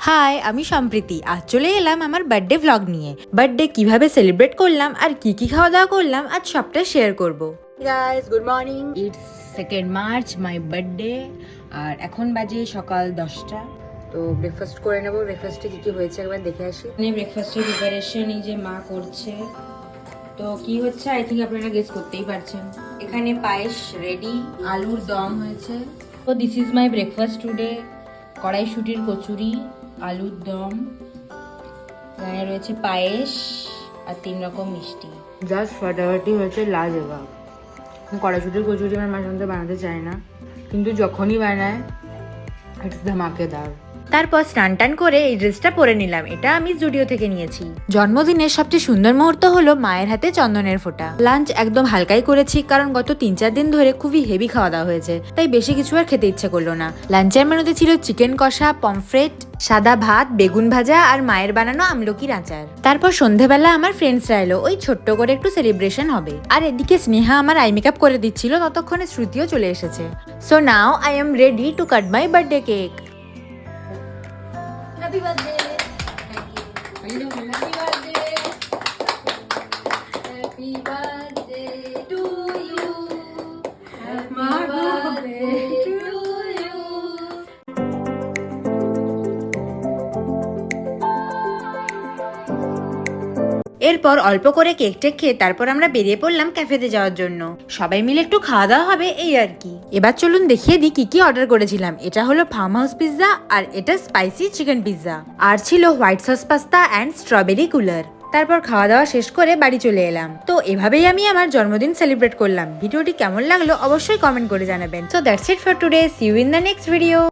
High, আমি সম্প্রীতি। আজ চলে এলাম আমার বার্থডে ভ্লগ নিয়ে। বার্থডে কিভাবে সেলিব্রেট করলাম আর কি কি খাওয়া দাওয়া করলাম আজ সবটা শেয়ার করব। Guys, good morning. It's 2nd March, my birthday. আর এখন বাজে সকাল 10টা। তো ব্রেকফাস্ট করে নেবো। ব্রেকফাস্টে কি কি হয়েছে একবার দেখে আসি। ব্রেকফাস্টের প্রিপারেশন এই যে মা করছে। তো কি হচ্ছে আই থিঙ্ক আপনারা গেস করতেই পারছেন। এখানে পায়েস রেডি, আলুর দম হয়েছে। তো this is my breakfast today. কড়াইশুটির কচুরি, আলুর দম, এখানে রয়েছে পায়েস আর 3 রকম মিষ্টি। জাস্ট ফাটাফাটি হয়েছে, লাজবাব। কড়াইশুটির কচুরি আমার মাঝে মধ্যে বানাতে চায় না, কিন্তু যখনই বানায় ইটস ধামাকেদার। তারপর স্নান টান করে এই ড্রেসটা পরে নিলাম। এটা আমি জুডিও থেকে নিয়েছি। জন্মদিনের সবচেয়ে সুন্দর মুহূর্ত হলো মায়ের হাতে চন্দনের ফোঁটা। লাঞ্চ একদম হালকাই করেছি, কারণ গত 3-4 দিন ধরে খুবই হেভি খাওয়া দাওয়া হয়েছে, তাই বেশি কিছু আর খেতে ইচ্ছে করলো না। লাঞ্চের মেনুতে ছিল চিকেন কষা, পমফ্রেট, সাদা ভাত, বেগুন ভাজা আর মায়ের বানানো আমলকির আচার। তারপর সন্ধেবেলা আমার ফ্রেন্ডসরা এলো, ওই ছোট্ট করে একটু সেলিব্রেশন হবে। আর এদিকে স্নেহা আমার আই মেকআপ করে দিচ্ছিল, ততক্ষণে শ্রুতিও চলে এসেছে। So now I am ready to cut my birthday cake. Happy birthday. Thank you. Happy birthday. Happy birthday to you. Happy birthday to you. এরপর অল্প করে কেক টেক খেয়ে তারপর আমরা বেরিয়ে পড়লাম ক্যাফেতে যাওয়ার জন্য। সবাই মিলে একটু খাওয়া দাওয়া হবে এই আর কি। এবার চলুন দেখিয়ে দিই কি কি অর্ডার করেছিলাম। এটা হলো ফার্ম হাউস পিৎজা, আর এটা স্পাইসি চিকেন পিৎজা, আর ছিল white sauce pasta and strawberry cooler. তারপর খাওয়া দাওয়া শেষ করে বাড়ি চলে এলাম। তো এভাবেই আমি আমার জন্মদিন সেলিব্রেট করলাম। ভিডিওটি কেমন লাগলো অবশ্যই কমেন্ট করে জানাবেন। So that's it for today, see you in the next video.